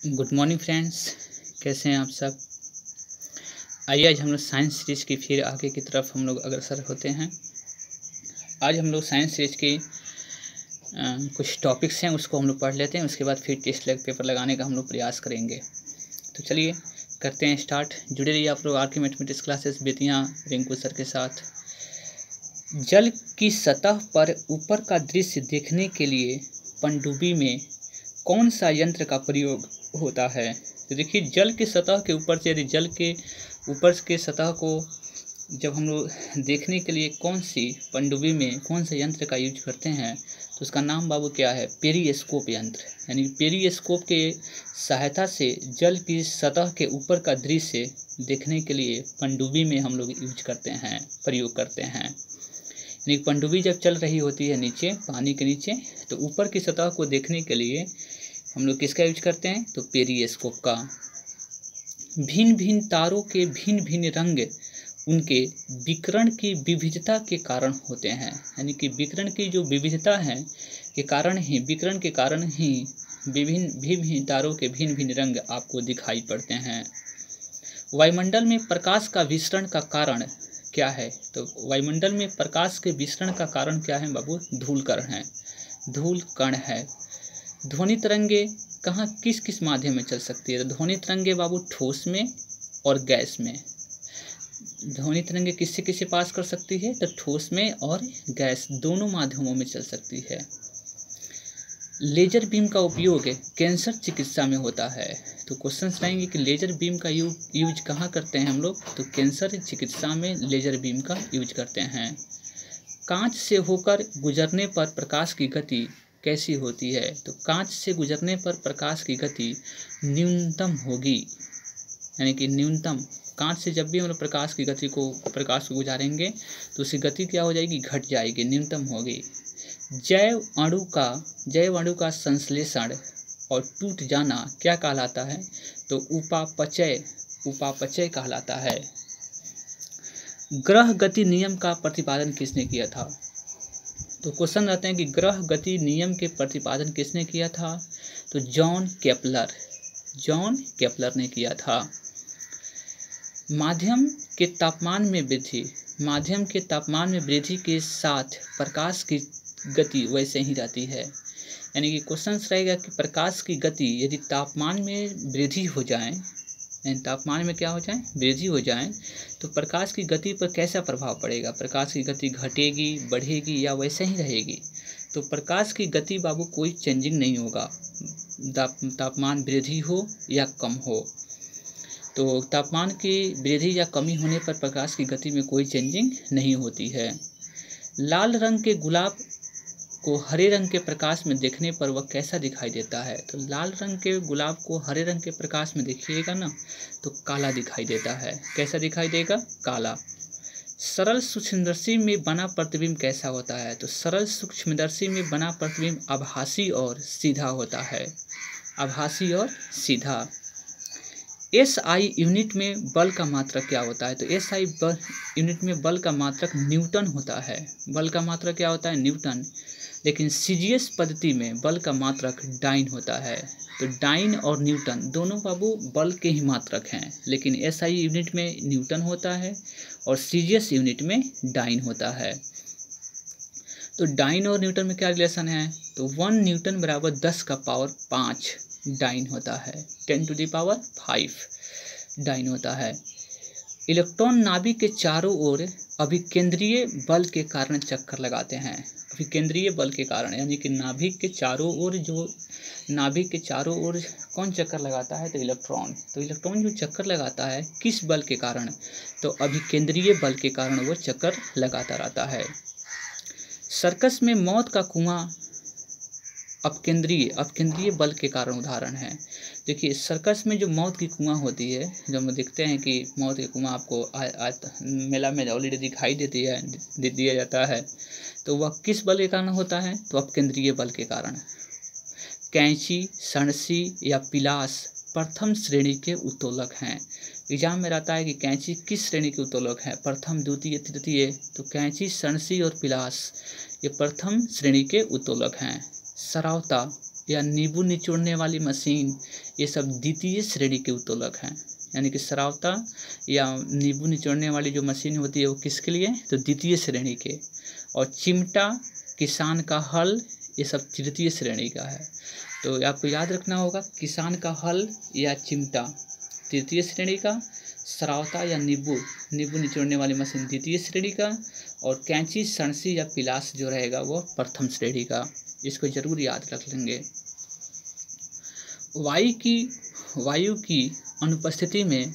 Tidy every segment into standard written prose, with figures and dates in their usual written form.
Good morning friends, कैसे हैं आप सब। आइए आज हम लोग साइंस सीरीज की फिर आगे की तरफ हम लोग अग्रसर होते हैं। आज हम लोग साइंस सीरीज के कुछ टॉपिक्स हैं उसको हम लोग पढ़ लेते हैं, उसके बाद फिर टेस्ट पेपर लगाने का हम लोग प्रयास करेंगे। तो चलिए करते हैं स्टार्ट। जुड़े रहिए आप लोग आर के mathematics classes Bettiah Rinku sir के साथ। जल की सतह पर ऊपर का दृश्य देखने के लिए पनडुब्बी में कौन सा यंत्र का प्रयोग होता है। तो देखिए, जल की सतह के ऊपर से यदि जल के ऊपर के सतह को जब हम लोग देखने के लिए कौन सी पनडुब्बी में कौन सा यंत्र का यूज करते हैं तो उसका नाम बाबू क्या है, पेरिस्कोप यंत्र। यानी पेरिस्कोप के सहायता से जल की सतह के ऊपर का दृश्य देखने के लिए पनडुब्बी में हम लोग यूज करते हैं, प्रयोग करते हैं। यानी पनडुब्बी जब चल रही होती है नीचे पानी के नीचे, तो ऊपर की सतह को देखने के लिए हम लोग किसका यूज करते हैं, तो पेरिस्कोप का। भिन्न भिन्न तारों के भिन्न भिन्न रंग उनके विकिरण की विविधता के कारण होते हैं। यानी कि विकिरण की जो विविधता है के कारण ही, विकिरण के कारण ही विभिन्न तारों के भिन्न भिन्न रंग आपको दिखाई पड़ते हैं। वायुमंडल में प्रकाश का विसरण का कारण क्या है, तो वायुमंडल में प्रकाश के विसरण का कारण क्या है बाबू, धूल कण है। ध्वनि तरंगे कहाँ किस किस माध्यम में चल सकती है, तो ध्वनि तरंगे बाबू ठोस में और गैस में। ध्वनि तरंगे किससे किससे पास कर सकती है, तो ठोस में और गैस दोनों माध्यमों में चल सकती है। लेजर बीम का उपयोग कैंसर चिकित्सा में होता है। तो क्वेश्चन आएंगे कि लेजर बीम का यूज कहाँ करते हैं हम लोग, तो कैंसर चिकित्सा में लेजर बीम का यूज करते हैं। कांच से होकर गुजरने पर प्रकाश की गति कैसी होती है, तो कांच से गुजरने पर प्रकाश की गति न्यूनतम होगी। यानी कि न्यूनतम, कांच से जब भी हम लोग प्रकाश को गुजारेंगे तो उसकी गति क्या हो जाएगी, घट जाएगी, न्यूनतम होगी। जैव अणु का संश्लेषण और टूट जाना क्या कहलाता है, तो उपापचय कहलाता है। ग्रह गति नियम का प्रतिपादन किसने किया था, तो क्वेश्चन रहते हैं कि ग्रह गति नियम के प्रतिपादन किसने किया था, तो जॉन केपलर ने किया था। माध्यम के तापमान में वृद्धि के साथ प्रकाश की गति वैसे ही रहती है। यानी कि क्वेश्चन रहेगा कि प्रकाश की गति यदि तापमान में वृद्धि हो जाए, यानी तापमान में क्या हो जाए, वृद्धि हो जाए, तो प्रकाश की गति पर कैसा प्रभाव पड़ेगा, प्रकाश की गति घटेगी, बढ़ेगी या वैसे ही रहेगी। तो प्रकाश की गति बाबू कोई चेंजिंग नहीं होगा, तापमान वृद्धि हो या कम हो। तो तापमान की वृद्धि या कमी होने पर प्रकाश की गति में कोई चेंजिंग नहीं होती है। लाल रंग के गुलाब को हरे रंग के प्रकाश में देखने पर वह कैसा दिखाई देता है, तो लाल रंग के गुलाब को हरे रंग के प्रकाश में देखिएगा ना तो काला दिखाई देता है। कैसा दिखाई देगा, काला। सरल सूक्ष्मदर्शी में बना प्रतिबिंब कैसा होता है, तो सरल सूक्ष्मदर्शी में बना प्रतिबिंब आभासी और सीधा होता है, आभासी और सीधा। एसआई यूनिट में बल का मात्रक क्या होता है, तो एसआई यूनिट में बल का मात्रक न्यूटन होता है। बल का मात्रक क्या होता है, न्यूटन। लेकिन सीजीएस पद्धति में बल का मात्रक डाइन होता है। तो डाइन और न्यूटन दोनों बाबू बल के ही मात्रक हैं, लेकिन एसआई यूनिट में न्यूटन होता है और सीजीएस यूनिट में डाइन होता है। तो डाइन और न्यूटन में क्या रिलेशन है, तो 1 न्यूटन बराबर 10 का पावर 5 डाइन होता है, 10 टू द पावर 5 डाइन होता है। इलेक्ट्रॉन नाभिक के चारों ओर अभिकेंद्रीय बल के कारण चक्कर लगाते हैं, अभिकेंद्रीय बल के कारण। यानी कि नाभिक के चारों ओर कौन चक्कर लगाता है, तो इलेक्ट्रॉन। तो इलेक्ट्रॉन जो चक्कर लगाता है किस बल के कारण, तो अभिकेंद्रीय बल के कारण वो चक्कर लगाता रहता है। सर्कस में मौत का कुआं अपकेंद्रीय बल के कारण उदाहरण है। देखिए, सर्कस में जो मौत की कुआं होती है, जब हम देखते हैं कि मौत की कुआं आपको मेला में ऑलरेडी दिखाई दिया जाता है, तो वह किस बल के कारण होता है, तो अपकेंद्रीय बल के कारण। कैंची, सणसी या पिलास प्रथम श्रेणी के उत्तोलक हैं। एग्जाम में रहता है कि कैंची किस श्रेणी के उत्तोलक है, प्रथम, द्वितीय, तृतीय। तो कैंची, सणसी और पिलास ये प्रथम श्रेणी के उत्तोलक हैं। सरावता या नींबू निचोड़ने वाली मशीन, ये सब द्वितीय श्रेणी के उत्तोलक हैं। यानी कि सरावता या नींबू निचोड़ने वाली जो मशीन होती है वो किसके लिए, तो द्वितीय श्रेणी के। और चिमटा, किसान का हल, ये सब तृतीय श्रेणी का है। तो आपको याद रखना होगा, किसान का हल या चिमटा तृतीय श्रेणी का, सरावता या नींबू निचोड़ने वाली मशीन द्वितीय श्रेणी का, और कैंची, सणसी या पिलास जो रहेगा वो प्रथम श्रेणी का। इसको जरूर याद रख लेंगे। वायु की अनुपस्थिति में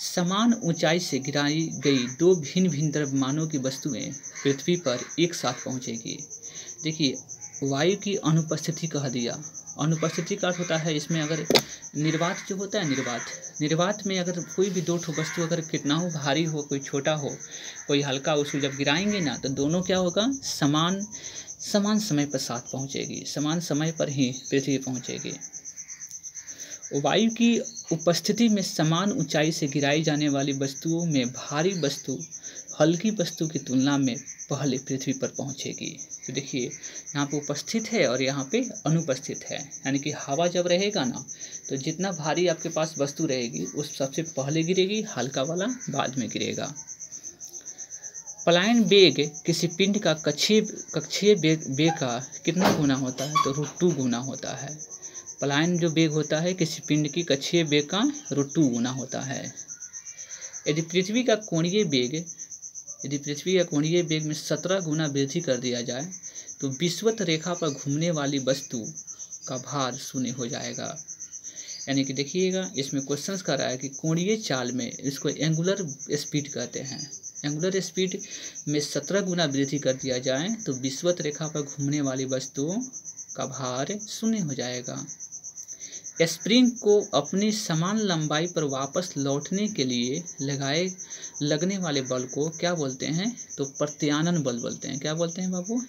समान ऊंचाई से गिराई गई दो भिन्न भिन्न द्रव्यमानों की वस्तुएं पृथ्वी पर एक साथ पहुंचेगी। देखिए, वायु की अनुपस्थिति कह दिया। अनुपस्थिति का अर्थ होता है इसमें अगर निर्वात जो होता है, निर्वात में अगर कोई भी दो ठो वस्तु अगर कितना हो, भारी हो, कोई छोटा हो, कोई हल्का, उसको जब गिराएंगे ना तो दोनों क्या होगा, समान समय पर साथ पहुंचेगी, समान समय पर ही पृथ्वी पहुंचेगी। वायु की उपस्थिति में समान ऊंचाई से गिराई जाने वाली वस्तुओं में भारी वस्तु हल्की वस्तु की तुलना में पहले पृथ्वी पर पहुंचेगी। तो देखिए, यहाँ पे उपस्थित है और यहाँ पे अनुपस्थित है। यानी कि हवा जब रहेगा ना तो जितना भारी आपके पास वस्तु रहेगी उस सबसे पहले गिरेगी, हल्का वाला बाद में गिरेगा। पलायन वेग किसी पिंड का कक्षीय वेग का कितना गुना होता है, तो √2 गुना होता है। पलायन जो वेग होता है किसी पिंड की कक्षीय वेग का √2 गुना होता है। यदि पृथ्वी का कोणीय वेग में 17 गुना वृद्धि कर दिया जाए तो विषुवत रेखा पर घूमने वाली वस्तु का भार 0 हो जाएगा। यानी कि देखिएगा, इसमें क्वेश्चंस कर रहा है कि कोणीय चाल में, इसको एंगुलर स्पीड कहते हैं, एंगुलर स्पीड में 17 गुना वृद्धि कर दिया जाए तो विषुवत रेखा पर घूमने वाली वस्तुओं का भार 0 हो जाएगा। स्प्रिंग को अपनी समान लंबाई पर वापस लौटने के लिए लगने वाले बल को क्या बोलते हैं, तो प्रत्यानन बल बोलते हैं। क्या बोलते हैं बाबू,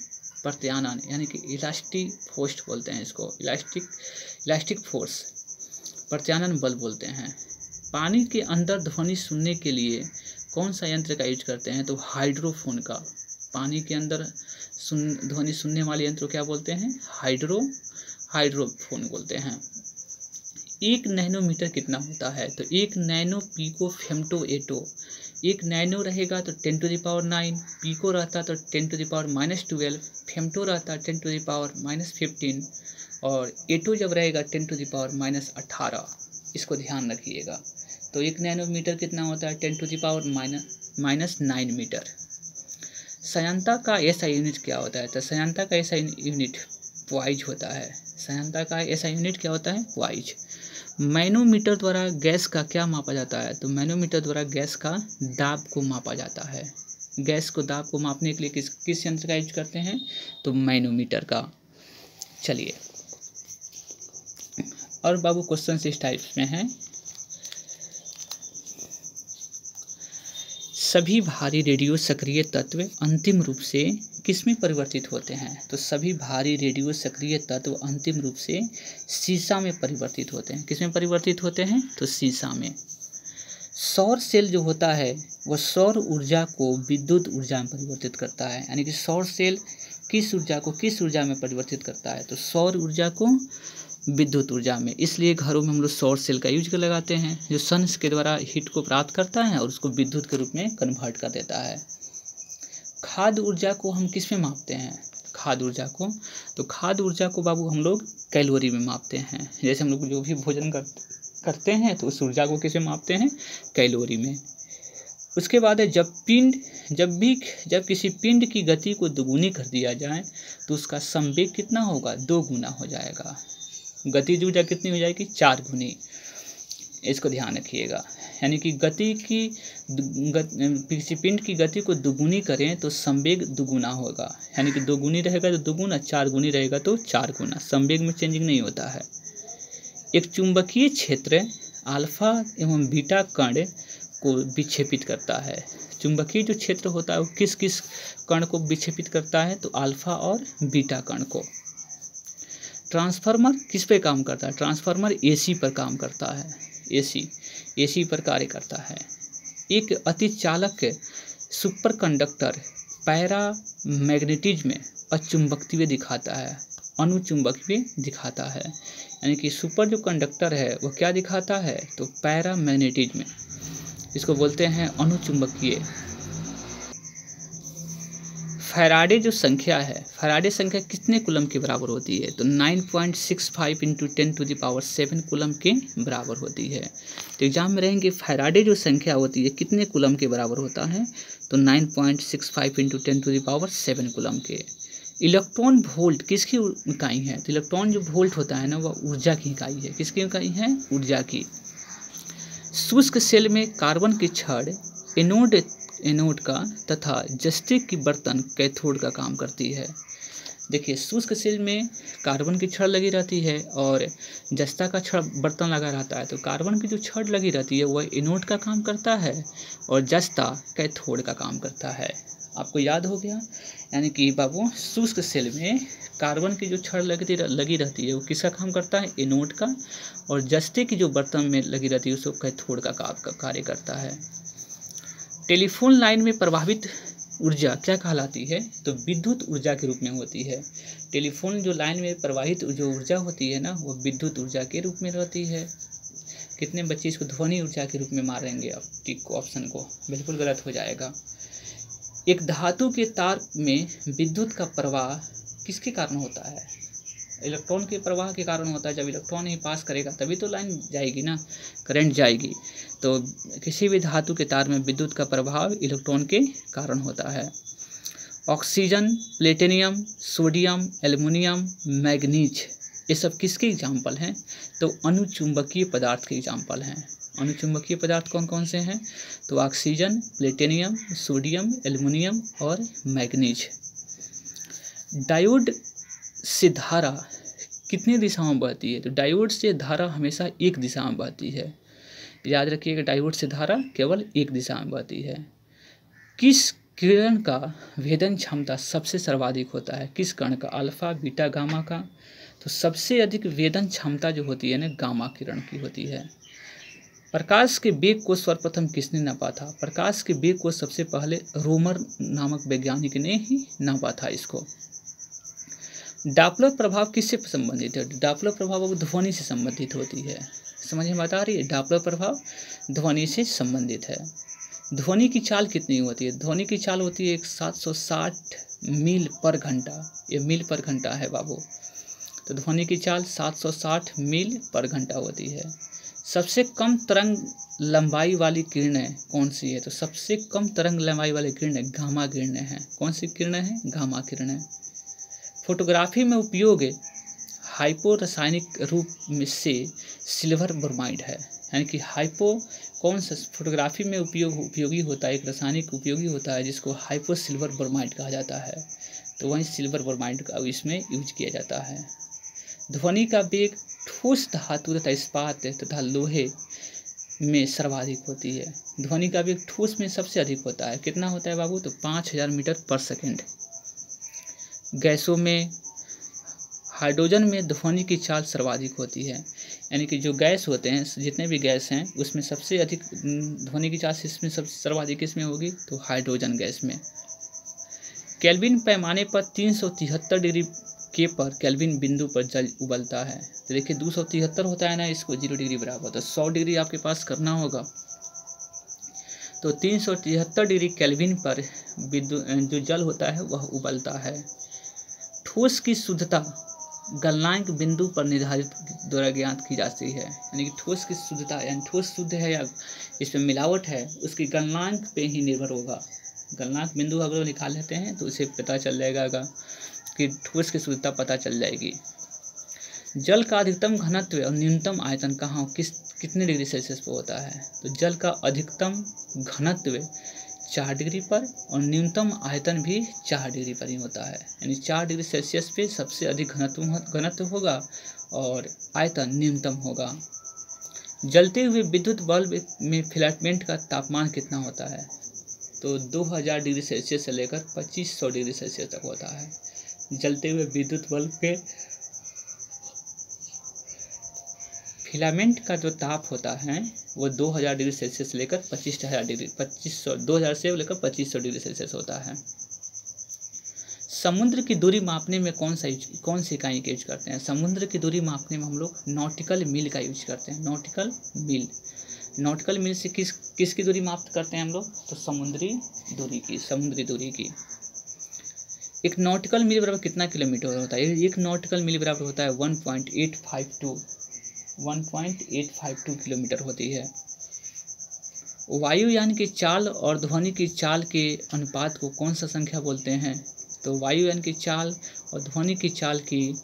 प्रत्यानन, यानी कि इलास्टिक फोर्स बोलते हैं इसको, इलास्टिक फोर्स, प्रत्यानन बल बोलते हैं। पानी के अंदर ध्वनि सुनने के लिए कौन सा यंत्र का यूज करते हैं, तो हाइड्रोफोन का। पानी के अंदर ध्वनि सुनने वाले यंत्र क्या बोलते हैं, हाइड्रोफोन बोलते हैं। 1 नैनोमीटर कितना होता है, तो 1 नैनो पिको फेम्टो-एटो। 1 नैनो रहेगा तो 10⁹, पिको रहता तो 10⁻⁻12, फेम्टो रहता 10⁻⁻15, और एटो जब रहेगा 10⁻⁻18। इसको ध्यान रखिएगा। तो 1 नैनोमीटर कितना होता है, 10⁻⁻9 मीटर। सयांता का ऐसा यूनिट क्या होता है, तो सयांता का ऐसा यूनिट वाइज होता है। सयांता का ऐसा यूनिट क्या होता है, वाइज। मैनोमीटर द्वारा गैस का क्या मापा जाता है, तो मैनोमीटर द्वारा गैस का दाब को मापा जाता है। गैस को दाब को मापने के लिए किस यंत्र का यूज करते हैं, तो मैनोमीटर का। चलिए, और बाबू क्वेश्चन इस टाइप में है, सभी भारी रेडियो सक्रिय तत्व अंतिम रूप से किसमें परिवर्तित होते हैं, तो सभी भारी रेडियो सक्रिय तत्व अंतिम रूप से सीसा में परिवर्तित होते हैं। किसमें परिवर्तित होते हैं, तो सीसा में। सौर सेल जो होता है वह सौर ऊर्जा को विद्युत ऊर्जा में परिवर्तित करता है। यानी कि सौर सेल किस ऊर्जा में परिवर्तित करता है, तो सौर ऊर्जा को विद्युत ऊर्जा में। इसलिए घरों में हम लोग सौर सेल का यूज कर लगाते हैं, जो सन के द्वारा हीट को प्राप्त करता है और उसको विद्युत के रूप में कन्वर्ट कर देता है। खाद्य ऊर्जा को हम किस में मापते हैं, खाद्य ऊर्जा को, तो खाद्य ऊर्जा को बाबू हम लोग कैलोरी में मापते हैं। जैसे हम लोग जो भी भोजन करते हैं तो उस ऊर्जा को किस में मापते हैं, कैलोरी में। उसके बाद है, जब किसी पिंड की गति को दोगुनी कर दिया जाए तो उसका संवेग कितना होगा, 2 गुना हो जाएगा। गतिज ऊर्जा कितनी हो जाएगी, 4 गुनी। इसको ध्यान रखिएगा। यानी कि किसी पिंड की गति को दुगुनी करें तो संवेग दुगुना होगा। यानी कि 2 गुनी रहेगा तो 2 गुना, 4 गुनी रहेगा तो 4 गुना। संवेग में चेंजिंग नहीं होता है। एक चुंबकीय क्षेत्र अल्फा एवं बीटा कण को विक्षेपित करता है। चुंबकीय जो क्षेत्र होता है वो किस किस कण को विक्षेपित करता है, तो अल्फा और बीटा कण को। ट्रांसफार्मर किस पे काम करता है, ट्रांसफार्मर एसी पर काम करता है, एसी पर कार्य करता है। एक अतिचालक सुपर कंडक्टर पैरामैग्नेटिज्म में अचुंबकत्व दिखाता है। अनुचुंबकीय दिखाता है। यानी कि सुपर जो कंडक्टर है वो क्या दिखाता है, तो पैरामैग्नेटिज्म, इसको बोलते हैं अनुचुंबकीय। फैराडे जो संख्या है, फैराडे संख्या कितने कूलम के बराबर होती है, तो 9.65 × 10⁷ कूलम के बराबर होती है। तो एग्जाम में रहेंगे फैराडे जो संख्या होती है कितने कूलम के बराबर होता है, तो 9.65 × 10⁷ कूलम के। इलेक्ट्रॉन वोल्ट किसकी इकाई है, तो इलेक्ट्रॉन जो वोल्ट होता है ना वह ऊर्जा की इकाई है। किसकी इकाई है, ऊर्जा की। शुष्क सेल में कार्बन की छड़ एनोड का तथा जस्ते की बर्तन कैथोड का काम करती है। देखिए शुष्क सेल में कार्बन की छड़ लगी रहती है और जस्ता का छड़ बर्तन लगा रहता है। तो कार्बन की जो छड़ लगी रहती है वह एनोड का काम करता है और जस्ता कैथोड का काम करता है। आपको याद हो गया। यानी कि बाबू शुष्क सेल में कार्बन की जो छड़ लगी रहती है वो किसका काम करता है, एनोड का, और जस्ते की जो बर्तन में लगी रहती है उसको कैथोड का कार्य करता है। टेलीफोन लाइन में प्रवाहित ऊर्जा क्या कहलाती है, तो विद्युत ऊर्जा के रूप में होती है। टेलीफोन जो लाइन में प्रवाहित जो ऊर्जा होती है ना वो विद्युत ऊर्जा के रूप में रहती है। कितने बच्चे इसको ध्वनि ऊर्जा के रूप में मारेंगे, आप टिक को ऑप्शन को, बिल्कुल गलत हो जाएगा। एक धातु के तार में विद्युत का प्रवाह किसके कारण होता है, इलेक्ट्रॉन के प्रवाह के कारण होता है। जब इलेक्ट्रॉन ही पास करेगा तभी तो लाइन जाएगी ना, करंट जाएगी। तो किसी भी धातु के तार में विद्युत का प्रभाव इलेक्ट्रॉन के कारण होता है। Oxygen, platinum, sodium, aluminium, manganese, ये सब किसके एग्जाम्पल हैं, तो अनुचुंबकीय पदार्थ के एग्जाम्पल हैं। अनुचुंबकीय पदार्थ कौन कौन से हैं, तो ऑक्सीजन, प्लेटिनियम, सोडियम, एल्युमिनियम और मैग्नीज। डायोड से धारा कितनी दिशाओं में बहती है, तो डायोड से धारा हमेशा एक दिशा में बहती है। याद रखिएगा, डायोड से धारा केवल एक दिशा में बहती है। किस किरण का भेदन क्षमता सबसे सर्वाधिक होता है, किस कण का, अल्फा, बीटा, गामा का, तो सबसे अधिक वेदन क्षमता जो होती है ना गामा किरण की होती है। प्रकाश के वेग को सर्वप्रथम किसने नापा था, प्रकाश के वेग को सबसे पहले रोमर नामक वैज्ञानिक ने ही नापा था इसको। डॉपलर प्रभाव किससे संबंधित है, डॉपलर प्रभाव अब ध्वनि से संबंधित होती है। समझ में बता रही है, डॉपलर प्रभाव ध्वनि से संबंधित है। ध्वनि की चाल कितनी होती है, ध्वनि की चाल होती है 760 मील पर घंटा, ये मील पर घंटा है बाबू। तो ध्वनि की चाल 760 मील पर घंटा होती है। सबसे कम तरंग लंबाई वाली किरणें कौन सी है, तो सबसे कम तरंग लंबाई वाली किरणें गामा किरणें हैं। कौन सी किरणें हैं, गामा किरणें। फोटोग्राफी में उपयोग हाइपो रासायनिक रूप में से सिल्वर ब्रोमाइड है। यानी कि हाइपो कौन सा फोटोग्राफी में उपयोगी होता है, एक रासायनिक उपयोगी होता है जिसको हाइपो सिल्वर ब्रोमाइड कहा जाता है। तो वहीं सिल्वर ब्रोमाइड का इसमें यूज किया जाता है। ध्वनि का वेग ठोस धातु तथा इस्पात तथा लोहे में सर्वाधिक होती है। ध्वनि का वेग ठोस में सबसे अधिक होता है, कितना होता है बाबू, तो 5000 मीटर पर सेकेंड। गैसों में हाइड्रोजन में ध्वनि की चाल सर्वाधिक होती है। यानी कि जो गैस होते हैं, जितने भी गैस हैं उसमें सबसे अधिक ध्वनि की चाल इसमें सबसे सर्वाधिक किसमें होगी, तो हाइड्रोजन गैस में। केल्विन पैमाने पर 373 डिग्री के पर केल्विन बिंदु पर जल उबलता है। तो देखिए 273 होता है ना, इसको 0 डिग्री बराबर, तो 100 डिग्री आपके पास करना होगा। तो 373 डिग्री केल्विन पर जो जल होता है वह उबलता है। ठोस की शुद्धता गलनांक बिंदु पर निर्धारित द्वारा ज्ञात की जाती है। यानी कि ठोस की शुद्धता, यानी ठोस शुद्ध है या इसमें मिलावट है, उसकी गलनांक पे ही निर्भर होगा। गलनांक बिंदु अगर निकाल लेते हैं तो उसे पता चल जाएगा कि ठोस की शुद्धता पता चल जाएगी। जल का अधिकतम घनत्व और न्यूनतम आयतन कहाँ कितने डिग्री सेल्सियस पर होता है, तो जल का अधिकतम घनत्व 4 डिग्री पर और न्यूनतम आयतन भी 4 डिग्री पर ही होता है। यानी 4 डिग्री सेल्सियस पे सबसे अधिक घनत्व होगा और आयतन न्यूनतम होगा। जलते हुए विद्युत बल्ब में फिलामेंट का तापमान कितना होता है, तो 2000 डिग्री सेल्सियस से लेकर 2500 डिग्री सेल्सियस तक होता है। जलते हुए विद्युत बल्ब के फिलामेंट का जो ताप होता है वो 2000 डिग्री सेल्सियस से लेकर 2500 डिग्री 2500 2000 से लेकर 2500 डिग्री सेल्सियस होता है। समुद्र की दूरी मापने में कौन सी इकाई का यूज करते हैं? समुद्र की दूरी मापने में हम लोग नॉटिकल मील का यूज करते हैं। नॉटिकल मील, नॉटिकल मील से किसकी दूरी माप करते हैं हम लोग? तो समुद्री दूरी की। एक नॉटिकल मील बराबर कितना किलोमीटर होता है? एक नॉटिकल मील बराबर होता है 1.852 किलोमीटर होती है। वायुयान की चाल और ध्वनि की चाल के अनुपात को कौन सा संख्या बोलते हैं? तो वायुयान की चाल और ध्वनि की चाल की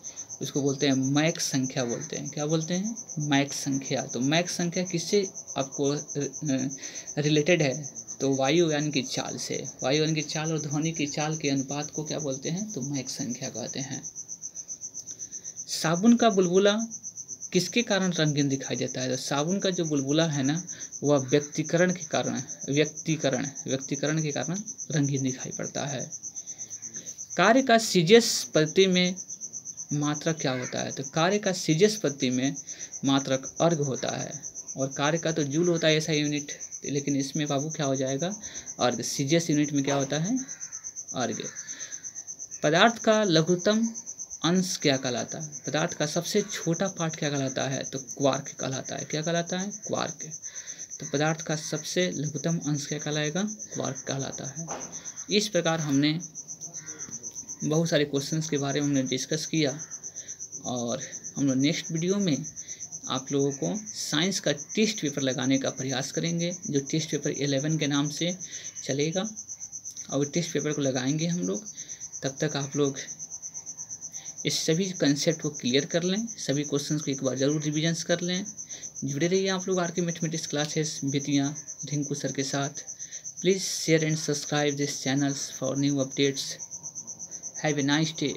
उसको बोलते हैं मैक संख्या बोलते हैं। क्या बोलते हैं? मैक संख्या। तो मैक संख्या किससे आपको रिलेटेड है? तो वायुयान की चाल से। वायुयान की चाल और ध्वनि की चाल के अनुपात को क्या बोलते हैं? तो मैक संख्या कहते हैं। साबुन का बुलबुला किसके कारण रंगीन दिखाई देता है? तो साबुन का जो बुलबुला है ना, वह व्यक्तिकरण के कारण रंगीन दिखाई पड़ता है। कार्य का सीजियस पद्धति में मात्रक क्या होता है? तो कार्य का सीजियस पद्धति में मात्रक अर्घ होता है, और कार्य का तो जूल होता है ऐसा यूनिट, लेकिन इसमें बाबू क्या हो जाएगा? अर्घ। सीजियस यूनिट में क्या होता है? अर्घ। पदार्थ का लघुतम अंश क्या कहलाता है? पदार्थ का सबसे छोटा पार्ट क्या कहलाता है? तो क्वार्क कहलाता है। क्या कहलाता है? क्वार्क। तो पदार्थ का सबसे लघुतम अंश क्या कहलाएगा? क्वार्क कहलाता है। इस प्रकार हमने बहुत सारे क्वेश्चंस के बारे में हमने डिस्कस किया, और हम लोग नेक्स्ट वीडियो में आप लोगों को साइंस का टेस्ट पेपर लगाने का प्रयास करेंगे, जो टेस्ट पेपर 11 के नाम से चलेगा, और टेस्ट पेपर को लगाएंगे हम लोग। तब तक आप लोग इस सभी कंसेप्ट को क्लियर कर लें, सभी क्वेश्चंस को एक बार जरूर रिविजन्स कर लें। जुड़े रहिए आप लोग RK mathematics classes Bettiah Rinku sir के साथ। Please share and subscribe this channels for new updates. Have a nice day.